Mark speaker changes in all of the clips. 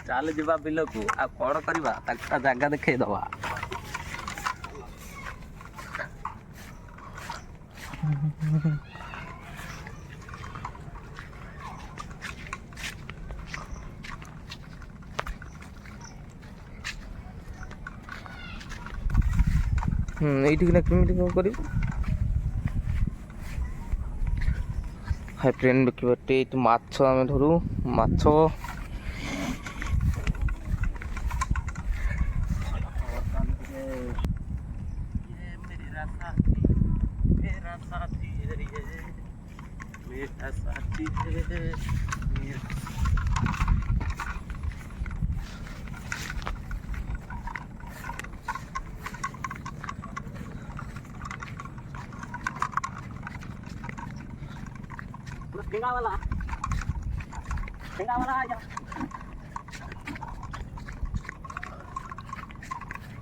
Speaker 1: ଚାଲ ଯିବା ବିଲକୁ। ଆଉ କ'ଣ କରିବା, ତାକୁ ତା ଜାଗା ଦେଖେଇଦବା। ଏଇଠିକିନା କେମିତି କ'ଣ କରିବୁ? ହାଇ ଫ୍ରେଣ୍ଡ ଦେଖିବା ଏଇଠି ମାଛ ଆମେ ଧରୁ। ମାଛ ठेंगा वाला आ जा।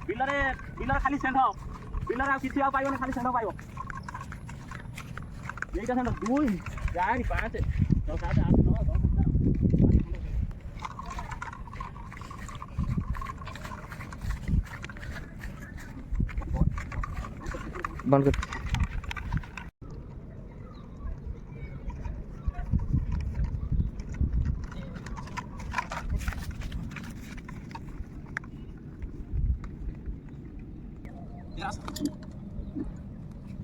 Speaker 1: बिलरे खाली सेंध बिलरे आ किसी पाइबनी, खाली सेंध पाइब। यहीटा सेंध 2 4 5 6 7 8 9 10 बंद कर।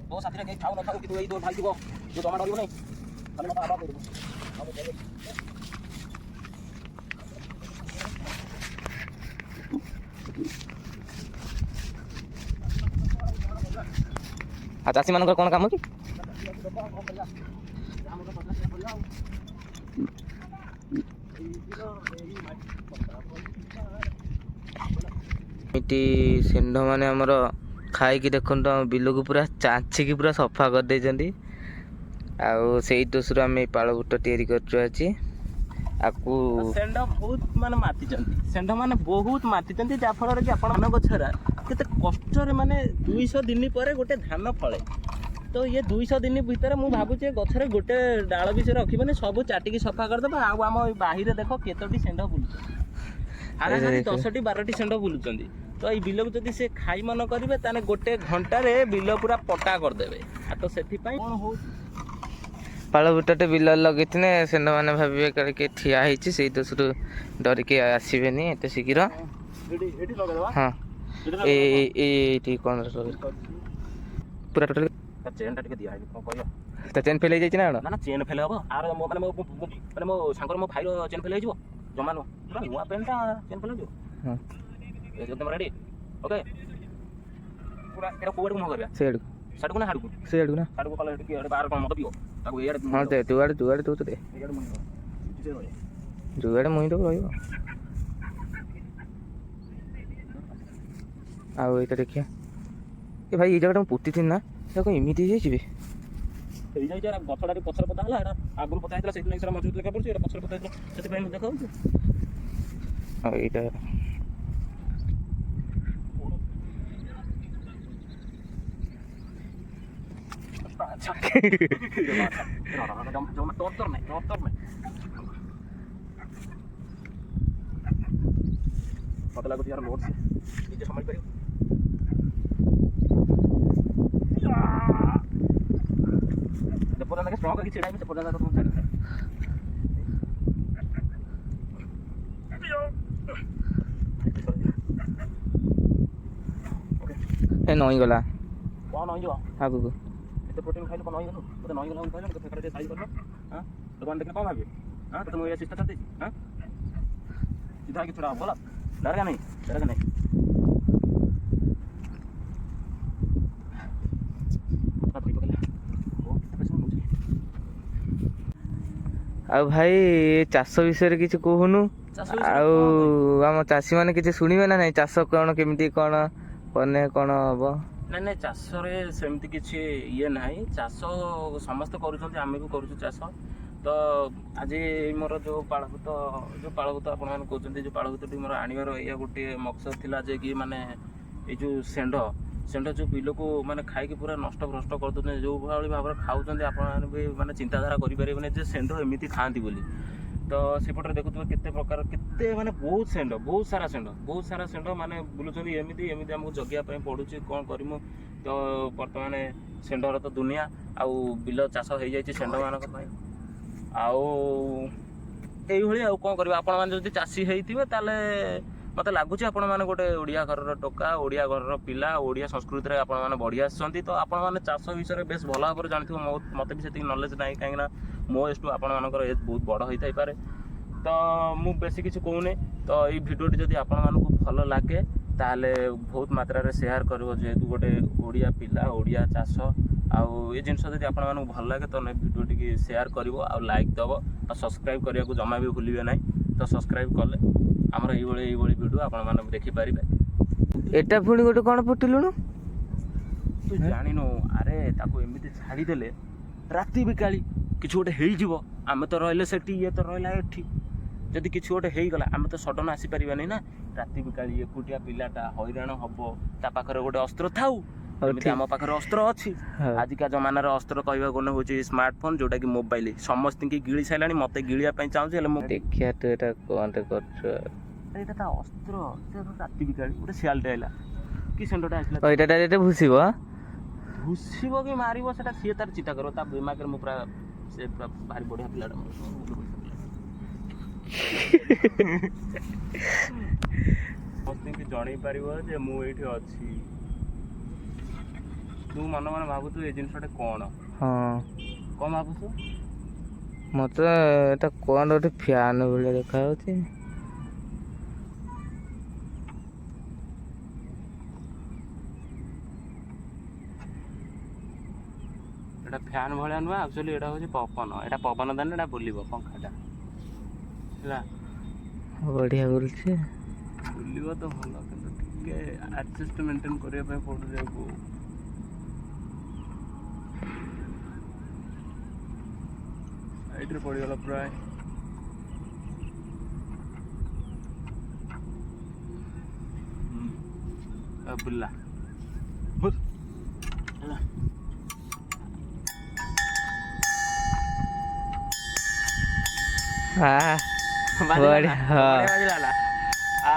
Speaker 1: वो साथी रे खाऊ न खाऊ कि तू एई दो भाई दिबो जो जमा डरिबो नै खाली मत आबा करबो। आ चासी मानकर कोन काम की मिटी सेंध माने हमर खाई देखो बिल को पूरा चाँचिकी पूरा सफा कर देइछंती। आउ सेई दोसरो आम पाଳ बुट तैयारी करछु अछि। आकु सेंध बहुत माने मातिचंती, सेंध माने बहुत मातिचंती, जा फल रे कि आपण धान गछरा केते कष्ट रे माने 200 दिन पर गोटे धान फळे। तो ये 200 दिन भीतर मु भाबुचे गछरे गोटे डाळ भी से रखिबने, सब चाटिकी सफा कर देबा। आ हम बाहिर देखो केतोटी सेंध बुलु, आरे 10टी 12टी सेंध बुलुचंती। तो ये बिल को जदि से खाई मन करेंगे ताने गोटे घंटार बिल पूरा पटा करदे। तो से पाळ बुटटे बिल लगे सेंध मैंने भावे कि ठिया होती से दोष डरिक आसबेनि एत शीघ्र। हाँ ये कौन पूरा टोटल चेन टा दिया चेन फेल हो जाए ना चेन फेल हम आर माने मो सांगर मो भाई चेन फेल हो जमा नुआ नुआ पेनटा चेन फेल हो। एकदम रेडी ओके पूरा एटा कोड को करबा सेड साडू को ना हाडू सेड को ना साडू को कले कि एटा बार कोन मत पियो ताको एड हां दे दुआड तो दे एड मुई जे रे जुआड मुई तो रहियो। आ एटा देखिया ए भाई ए जगह पुती थी ना देखो इमिति जे छिबे ए जाई जरा गछडारी पछर पता हला एटा आगुर पता हेतला सेति नै सरा मजबूत लेखा पड़छ एटा पछर पता हेतला सेति पय देखाउ आ एटा अच्छा जम तोर नहीं मत लागो यार लोड से नीचे समझ पारियो जब स्ट्रॉन्ग करके छिड़ाई में से पड़ा तो तुम साइड ओके ए नई गला कोन नई जो आगु को तो प्रोटीन खाइले कोन नई गलो तो नई गला कहले तो फेकड़े साइज करलो। हां तो कौन देखने कौन भाबे हां तो तुम ये सिस्टम चलते हां सीधा के छोड़ा बोला डरेगा नहीं आ भाई चाष विषय किसी कहूनु आम चाषी मैंने किसी शुणवे ना नहीं चाष कौन केमिति कौन कने कौन हम ना ना चाष सेमती किसी ये ना चाष समस्त करें भी चाष। तो आज मोर जो पालभूत आप कहते जो पालभूत मोर आनवर या गोटे मकसद थिला जे कि माने ये जो सेंध जो बिल को माने खाई पूरा नष्ट भ्रष्ट कर जो भाव भाव खाऊँ आप भी माने चिंताधारा करें जे सेंध एमती खाती बोली
Speaker 2: तो सेपटे देखुए केते प्रकार केते माने बहुत सारा षेंढ माने बुलुचंदी एमिति एमिति हमको जगिया पय पडुची कोन करिमु तो वर्तमान षेंढर तो दुनिया आउ बिल चाष हो जाई षेंढ मानक पय आउ एई भली आउ कोन करबा आपण माने जदि चासी हेइथिबे ताले मते लागुची आपण माने गोटे ओडिया घरर टोका ओडिया घरर पिला ओडिया संस्कृति रे आपण माने बढ़िया आछंती तो आपण माने चाष विषय बेस भला भाबरे जानिथिबो मते भी सेति नॉलेज नाही काहेना मो एज टू आपण मानकर एज बहुत बड़ होई थाई पारे तो मु बेसी किछु कहूने तो ई भिडियोटी जदि आपण मानकु भलो लागे ताले बहुत मात्रा रे शेयर करबो जेतु गोटे ओडिया पिला ओडिया चाष आउ ए जिनस जदि आपण मानकु भलो लागे तो ने भिडियोटी की शेयर करबो आ लाइक दबो आ सब्सक्राइब करिया को जमा भी भूलिबे नाही तो सब्सक्राइब करले हमर एई बळी वीडियो आपण माने देखि पारिबे
Speaker 1: एटा पुणी गोटे कोन फुटिलुनु
Speaker 2: तू जानिनो अरे ताको एमिति छाडी देले राती बिकाली किछु गोटे हेई जीवो आमे तो रहले सेठी ये तो रहला एठी जदि किछु गोटे हेई गला आमे तो सडन आसी परिबानी ना राती बिकाली एकुटिया पिलाटा हैरान हबो ता पाखरे गोटे अस्त्र थाउ एमिति आम पाखरे अस्त्र अछि आजिका जमाना रे अस्त्र कहबा कोने होची स्मार्टफोन जोटा कि मोबाइल समस्त की गिळी साइलानी मते गिळिया पई चाहू हेले मो
Speaker 1: देखिया तो एटा कोनटे करछ
Speaker 2: एटा ता अस्त्र से राती बिकाली गोटे सियालटे आइला कि सेंडटा आइला
Speaker 1: एटा डायरेक्ट भुसिबो
Speaker 2: भुसिबो कि मारिबो सेटा सिए तार चिता करो ता दिमाग रे मु पूरा से पूरा भारी बढ़िया पिलाटा मस्ती की जणी पारिबो जे मु एठी अछि तू मन मन भाबु तू ए जिनसटे कोन
Speaker 1: हां
Speaker 2: कोन भाबु तू
Speaker 1: मते एटा कोन गोटे फैन भले देखा होची
Speaker 2: एटा फैन भलिया नुआ एक्चुअली एटा होची पवन एटा पवन दान एटा बुलिबो पंखाटा हला
Speaker 1: बढ़िया बोलछे
Speaker 2: बुलिबो तो भलो किंतु टिके एडजस्ट मेंटेन करिया पे पड़ जाबो साइड रे पड़ी गला प्राय बुल्ला बुल हला
Speaker 1: हां बढ़िया
Speaker 2: बाजला आ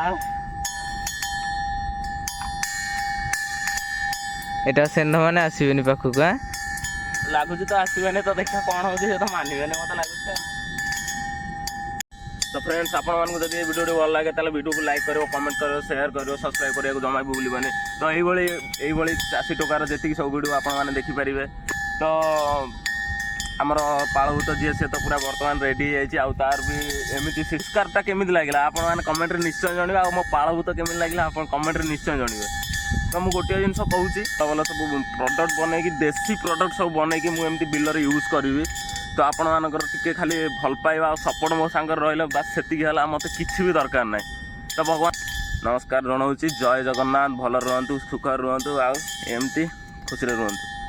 Speaker 1: एटा सेंध माने आसीबेनी पाखु का
Speaker 2: लागुची तो आसीबेनी तो देखा कोन होची से तो मानिबेनी मते लागुची तो फ्रेंड्स आपण मानकु जदि ए वीडियो भल लागे ताले वीडियो को लाइक करियो कमेंट करियो शेयर करियो सब्सक्राइब करियो जमा भी भूलिबनी तो एई बळी चासी टोकार जेतिकी सब वीडियो आपण माने देखि परिबे तो आमर पाळभूत जी से तो पूरा वर्तमान रेडी है आउ तार भी एमती सिस्कारटा केमिति लागला आपण माने कमेंट रे निश्चय जणिबा आ मो पाळभूत केमिति लागला आपण कमेंट रे निश्चय जणिबे तो मु गोटे जिनस कहूची तबला सब प्रोडक्ट बनै कि देसी प्रोडक्ट सब बनै कि मु एमती बिल रे यूज करबी तो आपण मानकर टिके खाली भल पाइबा आ सपोर्ट मो सांगर रहले बस सेतिकी हला मते किछि भी दरकार नै तो भगवान नमस्कार जणाउची जय जगन्नाथ भल रहंतु सुख रहंतु आ एमती खुशी रे रहंतु।